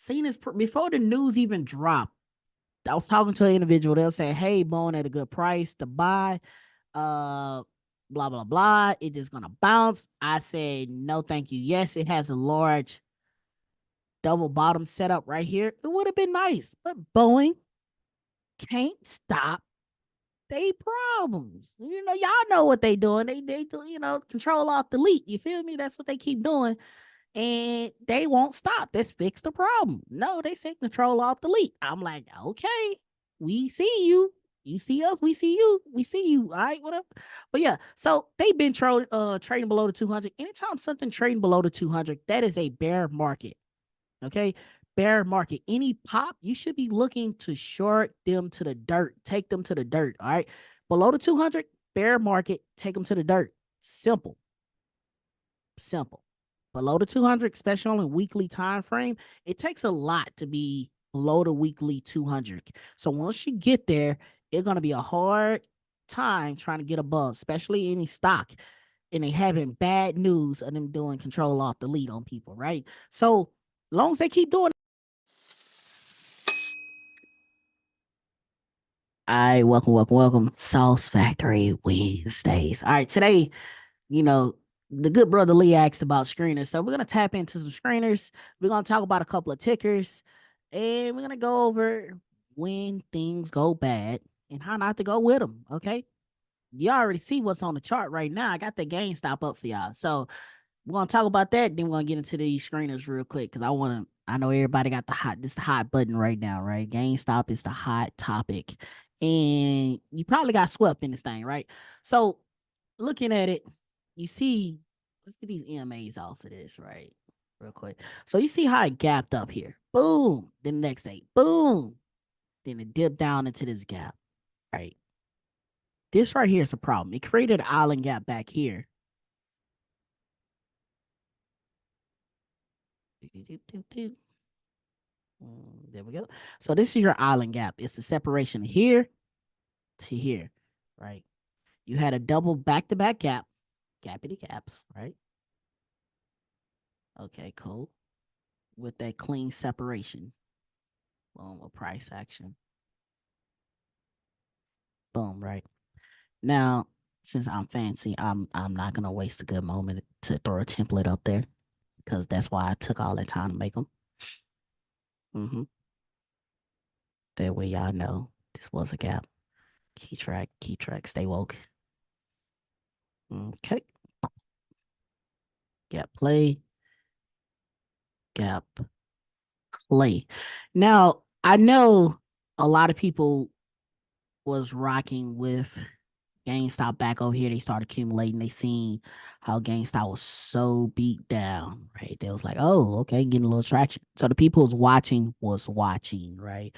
seen this before the news even dropped. I was talking to an individual. They'll say, "Hey, bone at a good price to buy." Blah blah blah. It's just gonna bounce. I said, "No, thank you." Yes, it has a large double bottom setup right here. It would have been nice, but Boeing can't stop they problems. Y'all know what they doing. They do, control alt delete. You feel me? That's what they keep doing. And they won't stop. Let's fix the problem. No, they say control alt delete. I'm like, okay, we see you. You see us, we see you. We see you. All right, whatever. But yeah, so they've been trading below the 200. Anytime something trading below the 200, that is a bear market. Okay. Bear market. Any pop, you should be looking to short them to the dirt. Take them to the dirt. All right. Below the 200, bear market, take them to the dirt. Simple. Simple. Below the 200, especially on a weekly time frame, it takes a lot to be below the weekly 200. So once you get there, it's going to be a hard time trying to get above, especially any stock. And they having bad news of them doing control off delete on people, right? So long as they keep doing. All right, welcome, welcome, welcome. Sauce Factory Wednesdays. All right, today, you know, the good brother Lee asked about screeners. So we're going to tap into some screeners. We're going to talk about a couple of tickers. And we're going to go over when things go bad and how not to go with them. Okay. You already see what's on the chart right now. I got the GameStop up for y'all. So we're going to talk about that. Then we're going to get into these screeners real quick because I know everybody got the hot button right now, right? GameStop is the hot topic. And you probably got swept in this thing, right? So looking at it, you see, let's get these EMAs off of this, right? Real quick. So you see how it gapped up here. Boom. Then the next day, boom. Then it dipped down into this gap, right? This right here is a problem. It created an island gap back here. There we go. So this is your island gap. It's the separation here to here, right? You had a double back-to-back gap, gappity gaps, right? Okay, cool. With that clean separation. Boom, a price action. Boom, right? Now, since I'm fancy, I'm not gonna waste a good moment to throw a template up there because that's why I took all that time to make them. Mm-hmm. That way y'all know this was a gap. Keep track, stay woke. Okay. Gap play, gap play. Now, I know a lot of people was rocking with GameStop back over here. They started accumulating. They seen how GameStop was so beat down, right? They was like, oh, okay, getting a little traction. So the people was watching, right?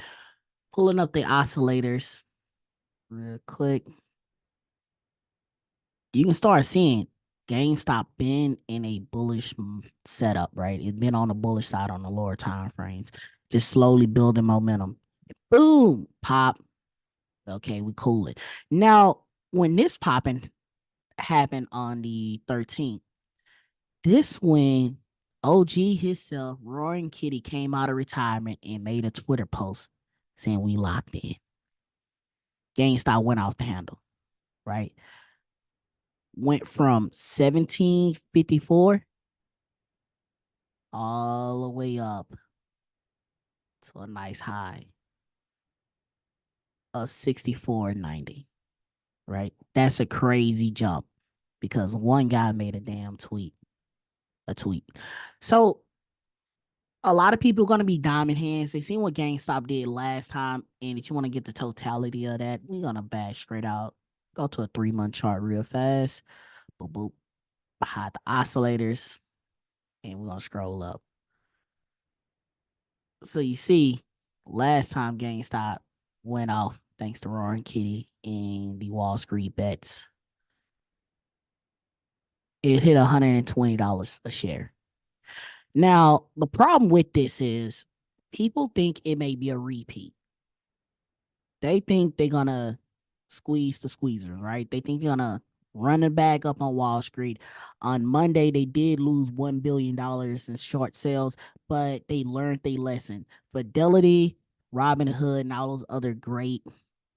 Pulling up the oscillators real quick. You can start seeing GameStop been in a bullish setup, right? It's been on the bullish side on the lower time frames, just slowly building momentum. Boom, pop. Okay, we cool it. Now, when this popping happened on the 13th, this when OG himself, Roaring Kitty, came out of retirement and made a Twitter post saying we locked in. GameStop went off the handle, right? Went from 1754 all the way up to a nice high of 64.90, right? That's a crazy jump because one guy made a tweet. So a lot of people are going to be diamond hands. They seen what GameStop did last time, and if you want to get the totality of that, we're going to bash straight out. Go to a 3-month chart real fast. Boop, boop. Behind the oscillators, and we're going to scroll up. So you see, last time GameStop went off thanks to Roaring Kitty and the Wall Street bets. It hit $120 a share. Now, the problem with this is people think it may be a repeat. They think they're going to squeeze the squeezer, right? They think they're going to running back up on Wall Street. On Monday, they did lose $1 billion in short sales, but they learned their lesson. Fidelity, Robinhood, and all those other great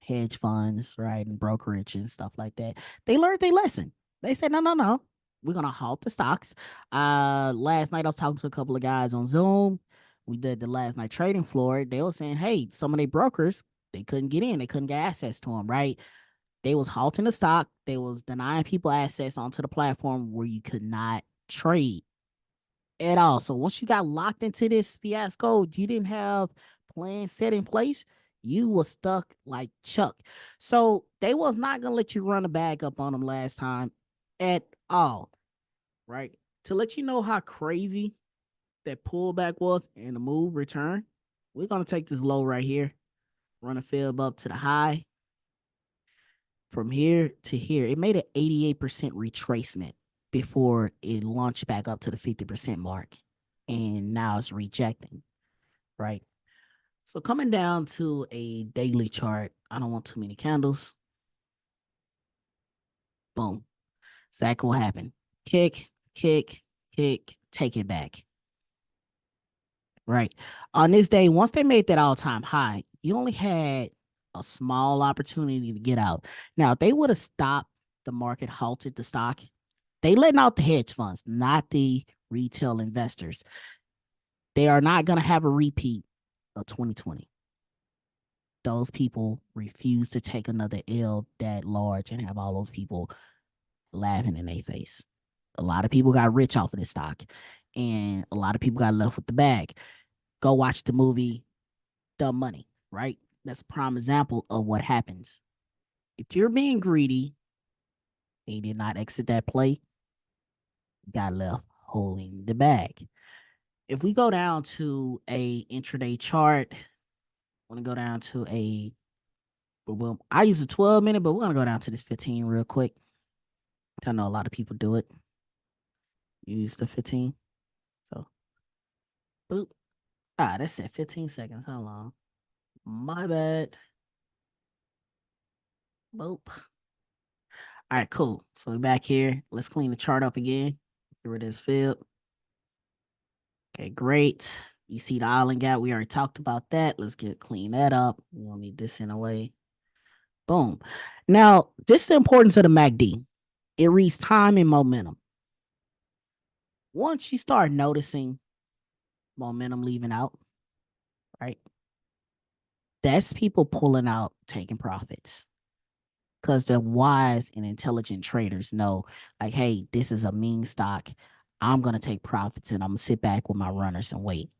hedge funds, right, and brokerage and stuff like that, they learned their lesson. They said, no, no, no. We're gonna halt the stocks. Last night I was talking to a couple of guys on Zoom. We did the last night trading floor. They were saying, hey, some of their brokers, they couldn't get in, they couldn't get access to them, right? They was halting the stock. They was denying people access onto the platform where you could not trade at all. So once you got locked into this fiasco, you didn't have plans set in place. You was stuck like Chuck. So they was not gonna let you run a bag up on them last time at all, right? To let you know how crazy that pullback was and the move return, we're gonna take this low right here, run a fib up to the high. From here to here, it made an 88% retracement before it launched back up to the 50% mark. And now it's rejecting, right? So coming down to a daily chart, I don't want too many candles. Boom. Exactly what happened. Kick, kick, kick, take it back. Right. On this day, once they made that all-time high, you only had a small opportunity to get out. Now, if they would have stopped the market, halted the stock, they letting out the hedge funds, not the retail investors. They are not going to have a repeat of 2020. Those people refuse to take another L that large and have all those people laughing in their face. A lot of people got rich off of this stock, and a lot of people got left with the bag. Go watch the movie The Money, right? That's a prime example of what happens. If you're being greedy and you did not exit that play, you got left holding the bag. If we go down to a intraday chart, I want to go down to a, well, I use a 12-minute, but we're going to go down to this 15 real quick. I know a lot of people do it. Use the 15. So, boop. That's at 15 seconds. How long? My bad. Boop. All right, cool. So we're back here. Let's clean the chart up again. Get rid of this field. Okay, great. You see the island gap. We already talked about that. Let's clean that up. We don't need this in a way. Boom. Now, this is the importance of the MACD. It reads time and momentum. Once you start noticing momentum leaving out, right? That's people pulling out, taking profits. Because the wise and intelligent traders know, like, hey, this is a mean stock. I'm going to take profits and I'm going to sit back with my runners and wait.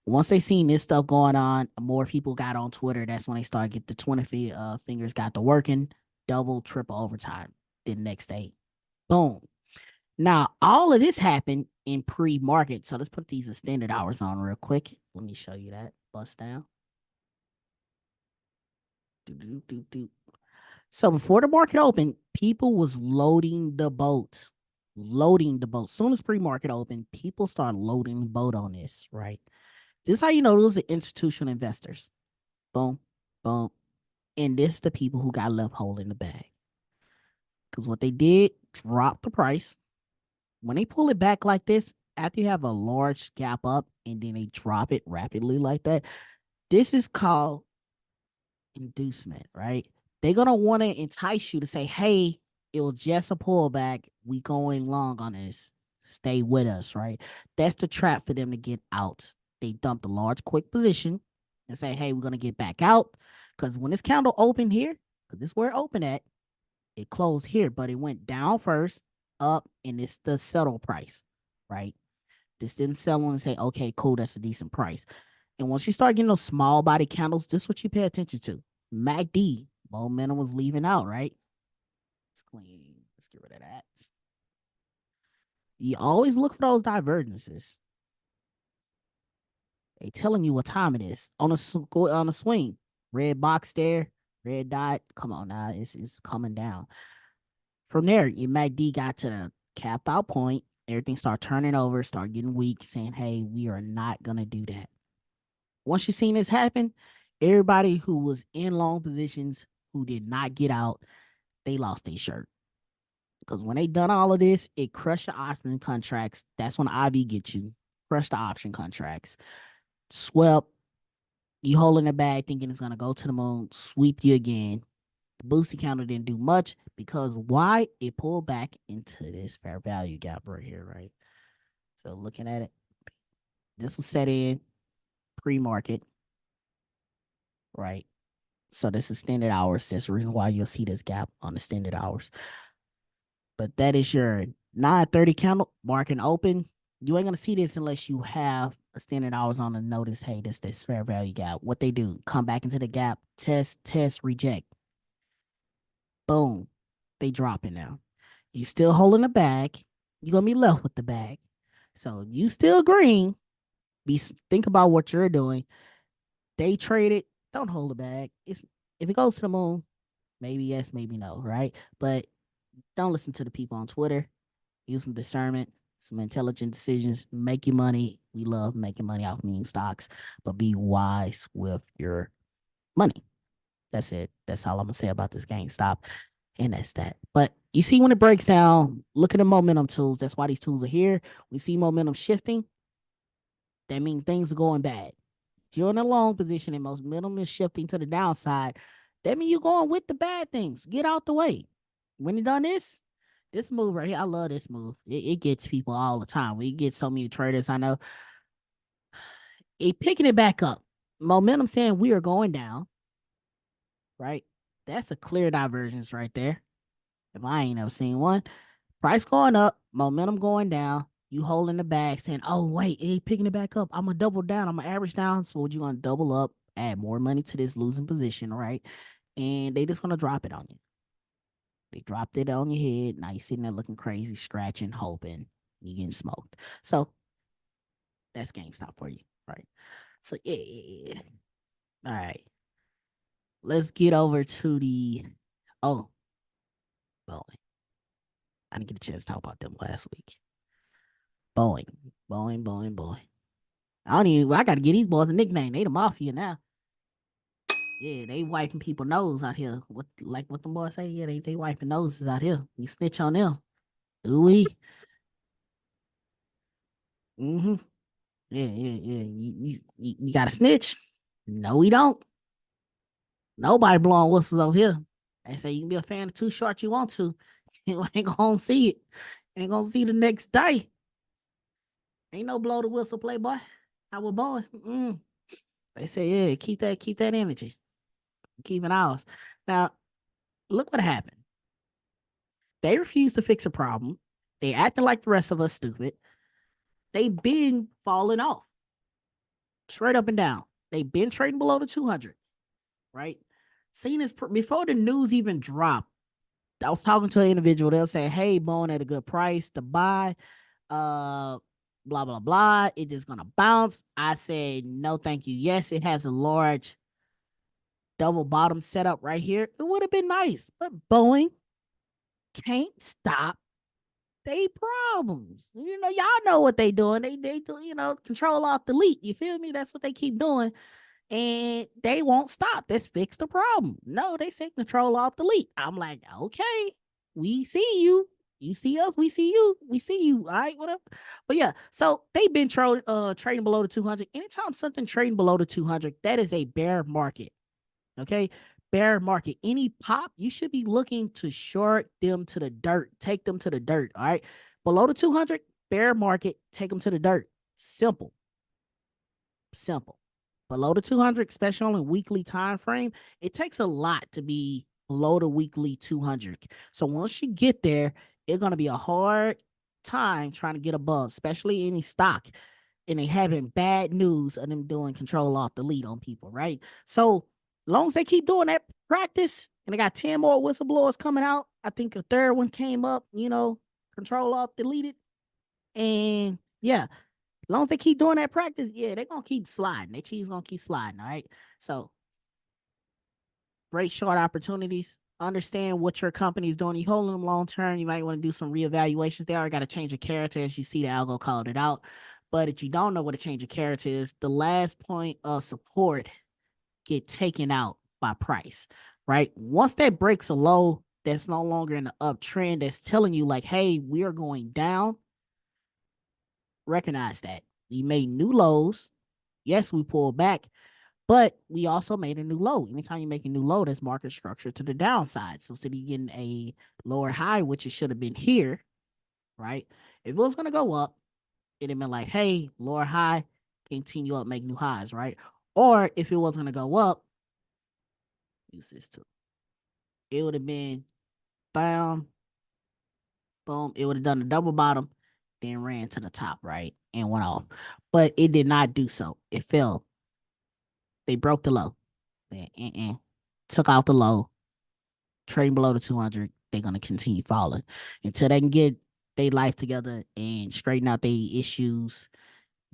Once they seen this stuff going on, more people got on Twitter. That's when they started get the 20 fingers got to working, double, triple overtime the next day. Boom. Now, all of this happened in pre-market. So let's put these extended hours on real quick. Let me show you that. Bust down. So before the market opened, people was loading the boat. Loading the boat. Soon as pre-market opened, people started loading the boat on this, right? This is how you know those are institutional investors. Boom, boom. And this the people who got left holding the bag. Because what they did, drop the price. When they pull it back like this, after you have a large gap up and then they drop it rapidly like that, this is called inducement, right? They're going to want to entice you to say, hey, it was just a pullback. We going long on this. Stay with us, right? That's the trap for them to get out. They dump the large quick position and say, hey, we're going to get back out. Because when this candle opened here, because this is where it opened at, it closed here, but it went down first, up, and it's the settle price, right? This didn't sell on and say, okay, cool, that's a decent price. And once you start getting those small body candles, this is what you pay attention to. MACD, momentum was leaving out, right? Let's clean. Let's get rid of that. You always look for those divergences. They telling you what time it is on a swing. Red box there, red dot. Come on now, it's coming down. From there, your MACD got to the capped out point. Everything start turning over, start getting weak, saying, hey, we are not gonna do that. Once you seen this happen, everybody who was in long positions who did not get out, they lost their shirt. Because when they done all of this, it crush the option contracts. That's when IV gets you. Crush the option contracts. Swept. You holding the bag thinking it's gonna go to the moon, sweep you again. The boosty counter didn't do much because why? It pulled back into this fair value gap right here, right? So looking at it, this was set in pre-market, right? So this is standard hours. That's the reason why you'll see this gap on the standard hours. But that is your 9:30 candle marking open. You ain't gonna see this unless you have a standard hours on the notice. Hey, this fair value gap. What they do? Come back into the gap, test, reject. Boom, they drop it now. You still holding the bag. You're gonna be left with the bag. So you still green. Think about what you're doing. Day trade it. Don't hold the bag. It's if it goes to the moon, maybe yes, maybe no, right? But don't listen to the people on Twitter. Use some discernment, some intelligent decisions. Make your money. We love making money off meme stocks, but be wise with your money. That's it. That's all I'm gonna say about this GameStop. And that's that. But you see when it breaks down, look at the momentum tools. That's why these tools are here. We see momentum shifting. That means things are going bad. If you're in a long position and most momentum is shifting to the downside, that means you're going with the bad things. Get out the way. When you done this move right here, I love this move. It gets people all the time. We get so many traders I know. It picking it back up. Momentum saying we are going down, right? That's a clear divergence right there. If I ain't ever seen one. Price going up, momentum going down. You holding the bag saying, oh, wait, it ain't picking it back up. I'm going to double down. I'm going to average down. So what you going to double up, add more money to this losing position, right? And they just going to drop it on you. They dropped it on your head. Now you're sitting there looking crazy, scratching, hoping you're getting smoked. So that's GameStop for you, right? So, yeah. All right. Let's get over to the, oh, Boeing. I didn't get a chance to talk about them last week. Boeing. Boeing. I gotta get these boys a nickname. They the mafia now. Yeah, they wiping people nose out here. What the boys say? Yeah, they wiping noses out here. You snitch on them. Ooh wee. Mm-hmm. Yeah. You got to snitch. No, we don't. Nobody blowing whistles over here. They say you can be a fan of Too Short you want to. You ain't gonna see it. Ain't gonna see the next day. Ain't no blow the whistle, playboy. I was born. They say, yeah, keep that energy. Keep it ours. Now, look what happened. They refuse to fix a problem. They acting like the rest of us stupid. They been falling off. Straight up and down. They been trading below the 200, right? Seen this before the news even dropped. I was talking to an individual. They'll say, hey, Bone at a good price to buy. Blah, blah, blah. It's just going to bounce. I said, no, thank you. Yes, it has a large double bottom setup right here. It would have been nice. But Boeing can't stop they problems. You know, y'all know what they doing. They do, control alt delete. You feel me? That's what they keep doing. And they won't stop. Let's fix the problem. No, they say control alt delete. I'm like, okay, we see you. You see us, we see you. We see you. All right, whatever. But yeah, so they've been trading below the 200. Anytime something trading below the 200, that is a bear market. Okay. Bear market. Any pop, you should be looking to short them to the dirt. Take them to the dirt. All right. Below the 200, bear market, take them to the dirt. Simple. Below the 200, especially on a weekly time frame, it takes a lot to be below the weekly 200. So once you get there, it's going to be a hard time trying to get above, especially any stock. And they having bad news of them doing control alt delete on people, right? So long as they keep doing that practice, and they got 10 more whistleblowers coming out, I think a third one came up, control alt deleted. And yeah, as long as they keep doing that practice, yeah, they're going to keep sliding. Their cheese going to keep sliding, all right? So great short opportunities. Understand what your company is doing. You holding them long term, you might want to do some reevaluations. They already got to change your character as you see the algo called it out. But if you don't know what a change of character is, the last point of support get taken out by price, right? Once that breaks a low, that's no longer in the uptrend that's telling you like, hey, we are going down, recognize that. We made new lows. Yes, we pulled back, but we also made a new low. Anytime you make a new low, that's market structure to the downside. So instead of getting a lower high, which it should have been here, right? If it was gonna go up, it'd have been like, hey, lower high, continue up, make new highs, right? Or if it was gonna go up, use this too. It would have been bam, boom. It would have done the double bottom, then ran to the top, right? And went off. But it did not do so. It fell. They broke the low. They, took out the low, trading below the 200. They're going to continue falling until they can get their life together and straighten out their issues,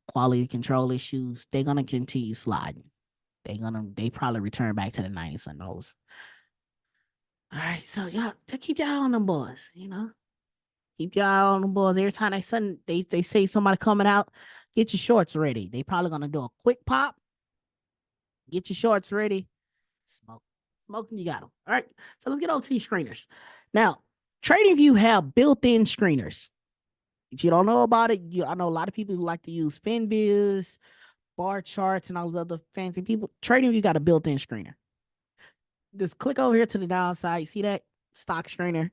quality control issues. They're going to continue sliding. They probably return back to the 90s on those. All right, so y'all just keep your eye on them boys, you know. Keep your eye on them boys. Every time they say somebody coming out, get your shorts ready. They probably gonna do a quick pop. Get your shorts ready. Smoke. Smoking, you got them. All right. So let's get on to these screeners. Now, TradingView have built-in screeners. If you don't know about it, I know a lot of people who like to use Finviz, bar charts, and all those other fancy people. TradingView got a built-in screener. Just click over here to the downside. You see that stock screener?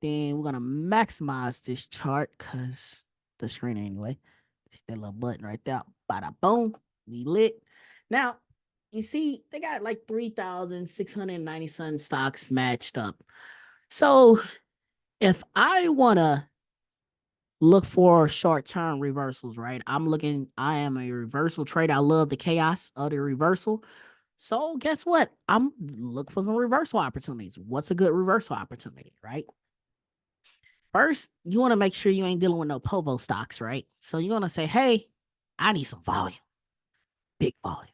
Then we're gonna maximize this chart because the screener anyway. That little button right there. Bada boom. We lit. Now, you see, they got like 3,690 something stocks matched up. So if I wanna look for short-term reversals, right? I am a reversal trader. I love the chaos of the reversal. So guess what? I'm looking for some reversal opportunities. What's a good reversal opportunity, right? First, you want to make sure you ain't dealing with no POVO stocks, right? So you're going to say, hey, I need some volume, big volume.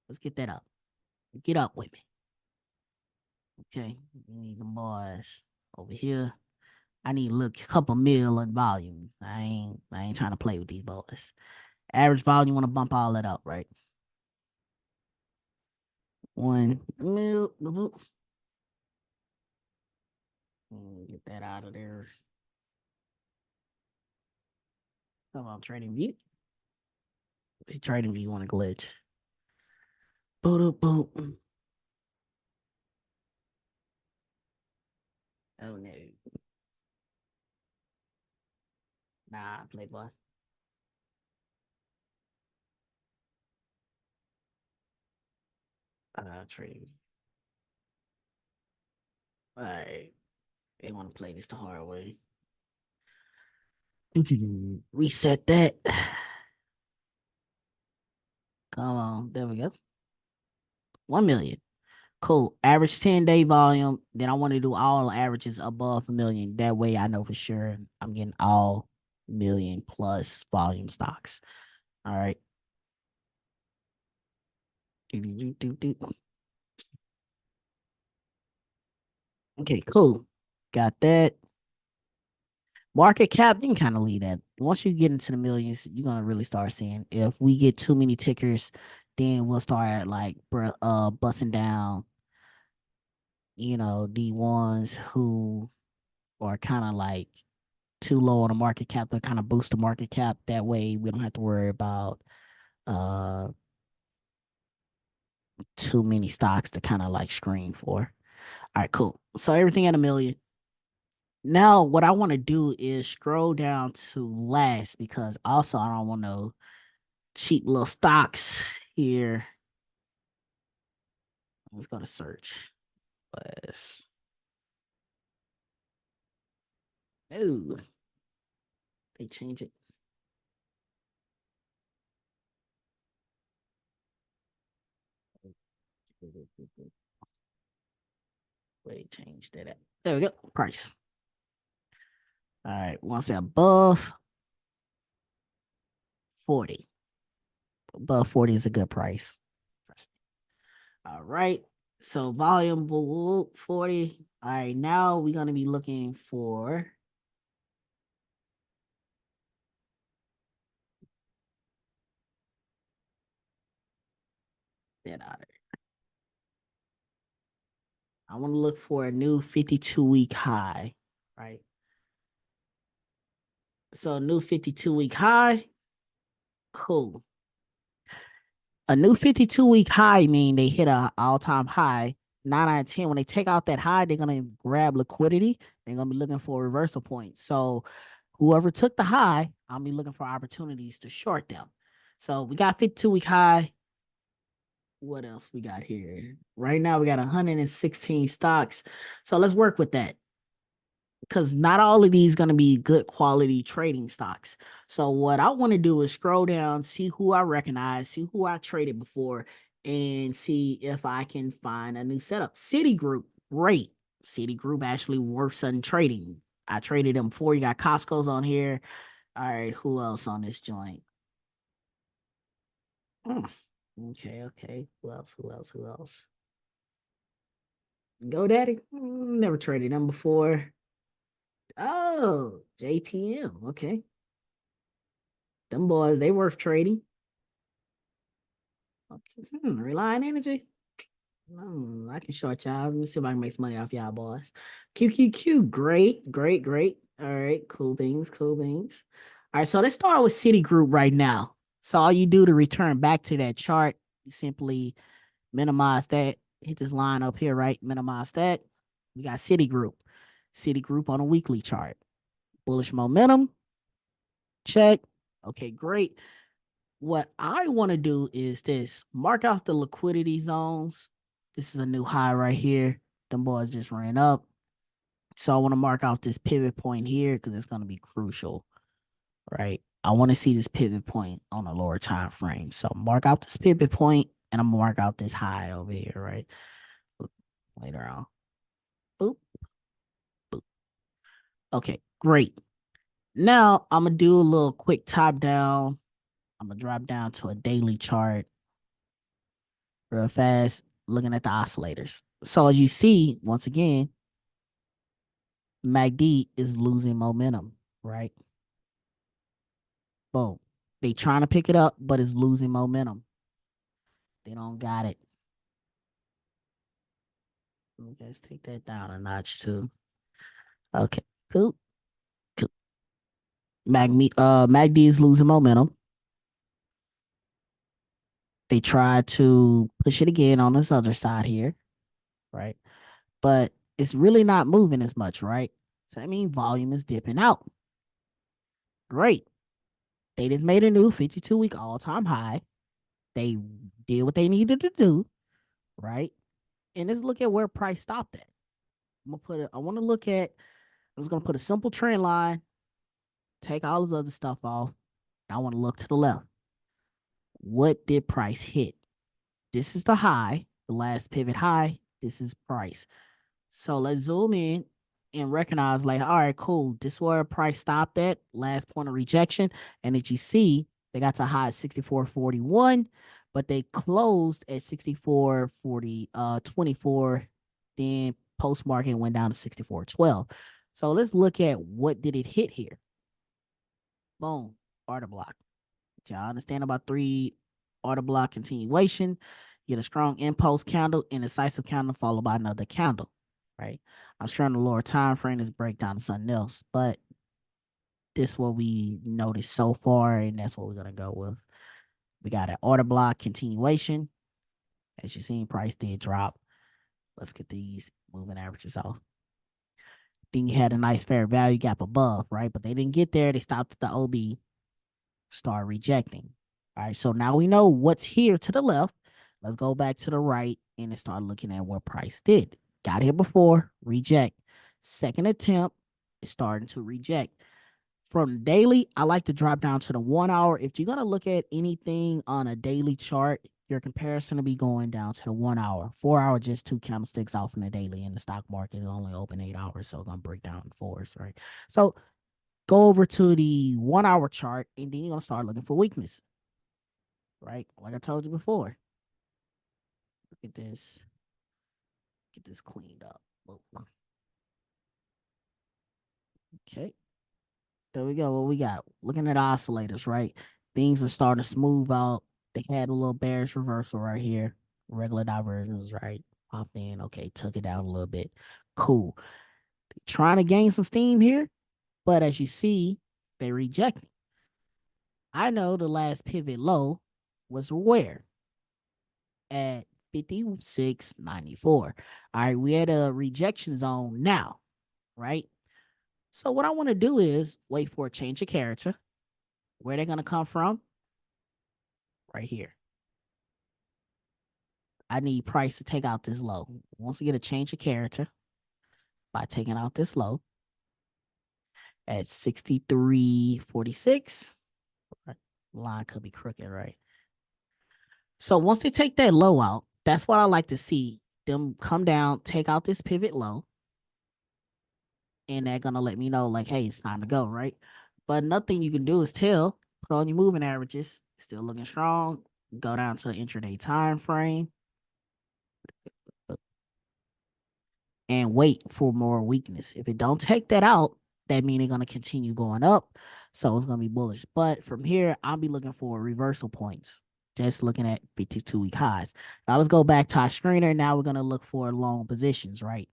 Let's get that up. Get up with me. Okay. We need the boys over here. I need a little couple mil in volume. I ain't trying to play with these boys. Average volume, want to bump all that up, right? 1 mil. Get that out of there. Come on, TradingView. See, TradingView want to glitch. Boom, boom. Oh no. Nah, playboy. Trading. All right. They want to play this the hard way. Reset that. Come on. There we go. 1 million. Cool. Average 10-day volume. Then I want to do all averages above a million. That way I know for sure I'm getting all million plus volume stocks. All right. Okay, cool. Got that. Market cap, you can kind of leave that. Once you get into the millions, you're gonna really start seeing if we get too many tickers, then we'll start like busting down, the ones who are kind of like too low on the market cap to kind of boost the market cap. That way we don't have to worry about uh too many stocks to kind of like screen for. All right, cool. So everything at a million. Now, what I want to do is scroll down to last because also I don't want no cheap little stocks here. Let's go to search. Last. Ooh, they change it. Wait, change that. There we go. Price. All right. Once that above 40. Above 40 is a good price. All right. So volume 40. All right. Now we're going to be looking for that out of I want to look for a new 52-week high, right? So new 52-week high, cool. A new 52-week high mean they hit a all-time high. 9 out of 10. When they take out that high, they're gonna grab liquidity. They're gonna be looking for a reversal point. So whoever took the high, I'll be looking for opportunities to short them. So we got 52-week high. What else we got here? Right now we got 116 stocks. So let's work with that, because not all of these going to be good quality trading stocks. So what I want to do is scroll down, see who I recognize, see who I traded before, and see if I can find a new setup. Citigroup, great. Citigroup actually worth some trading. I traded them before. You got Costco's on here. All right, who else on this joint? Hmm. Okay, okay. Who else? Who else? Who else? GoDaddy? Never traded them before. Oh, JPM. Okay. Them boys, they worth trading. Okay. Reliant Energy. I can short y'all. Let me see if I can make some money off y'all boys. QQQ, great, great, great. All right, cool beans, cool beans. All right, so let's start with Citigroup right now. So all you do to return back to that chart, you simply minimize that. Hit this line up here, right? Minimize that. We got Citigroup. Citigroup on a weekly chart. Bullish momentum, check. Okay, great. What I want to do is this: mark out the liquidity zones. This is a new high right here. Them boys just ran up. So I want to mark out this pivot point here because it's going to be crucial, right? I want to see this pivot point on a lower time frame. So mark out this pivot point and I'm going to mark out this high over here, right? Later on. Boop, boop. Okay, great. Now I'm going to do a little quick top down. I'm going to drop down to a daily chart real fast, looking at the oscillators. So as you see, once again, MACD is losing momentum, right? Boom. They trying to pick it up, but it's losing momentum. They don't got it. Let's take that down a notch too. Okay, cool. Cool. MACD is losing momentum. They tried to push it again on this other side here, right? But it's really not moving as much, right? So that means volume is dipping out. Great. They just made a new 52-week all-time high. They did what they needed to do, right? And let's look at where price stopped at. I'm gonna put it. I want to look at. I'm just gonna put a simple trend line. Take all this other stuff off. I want to look to the left. What did price hit? This is the high, the last pivot high. This is price. So let's zoom in and recognize, like, all right, cool. This is where price stopped at, last point of rejection. And as you see, they got to high at 64.41, but they closed at 24.24. Then post market went down to 64.12. So let's look at what did it hit here. Boom, order block. Y'all understand about 3 order block continuation? You get a strong impulse candle, indecisive candle followed by another candle, right? I'm sure on the lower time frame this breakdown is something else, but this is what we noticed so far, and that's what we're gonna go with. We got an order block continuation. As you seen, price did drop. Let's get these moving averages off. Then you had a nice fair value gap above, right? But they didn't get there. They stopped at the OB, start rejecting. All right, so now we know what's here to the left. Let's go back to the right and then start looking at what price did. Got here before, reject. Second attempt is starting to reject. From daily, I like to drop down to the 1 hour. If you're going to look at anything on a daily chart, your comparison will be going down to the 1 hour. 4 hour, just 2 candlesticks off in the daily, and the stock market is only open 8 hours, so it's going to break down in fours, right? So go over to the 1 hour chart, and then you're going to start looking for weakness, right? Like I told you before. Look at this. Get this cleaned up. Okay. There we go. What we got? Looking at oscillators, right? Things are starting to smooth out. They had a little bearish reversal right here. Regular divergence, right? Popped in. Okay, took it down a little bit. Cool. Trying to gain some steam here, but as you see, they rejected. I know the last pivot low was where? At 56.94. All right, we had a rejection zone now, right? So what I want to do is wait for a change of character. Where they're gonna come from? Right here. I need price to take out this low. Once we get a change of character by taking out this low at 63.46. Line could be crooked, right? So once they take that low out, that's what I like to see. Them come down, take out this pivot low, and they're gonna let me know, like, hey, it's time to go, right? But nothing you can do is tell, put on your moving averages, still looking strong, go down to an intraday time frame, and wait for more weakness. If it don't take that out, that means it's gonna continue going up. So it's gonna be bullish. But from here, I'll be looking for reversal points. Just looking at 52-week highs. Now let's go back to our screener. Now we're gonna look for long positions, right?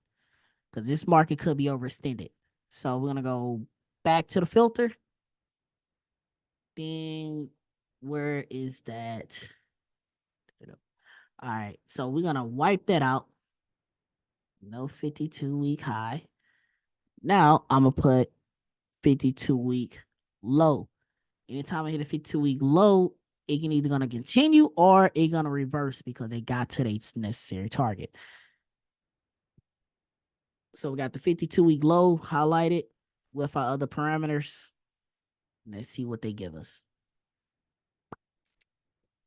Because this market could be overextended. So we're gonna go back to the filter. Then where is that? All right, so we're gonna wipe that out. No 52-week high. Now I'm gonna put 52-week low. Anytime I hit a 52-week low, it can either gonna continue or it gonna reverse because they got to their necessary target. So we got the 52-week low highlighted with our other parameters. Let's see what they give us.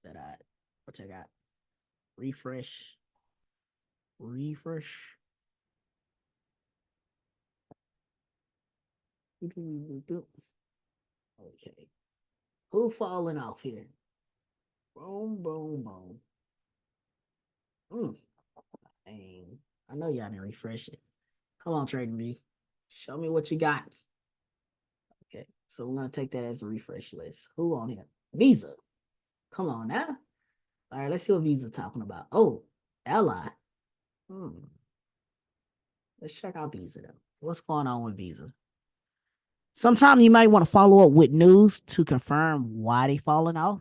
What I got? Refresh. Refresh. Okay. Who falling off here? Boom, boom, boom. Dang. I know y'all didn't refresh it. Come on, Trading V. Show me what you got. Okay. So we're gonna take that as a refresh list. Who on here? Visa. Come on now. All right, let's see what Visa talking about. Oh, Ally. Let's check out Visa though. What's going on with Visa? Sometimes you might want to follow up with news to confirm why they falling off.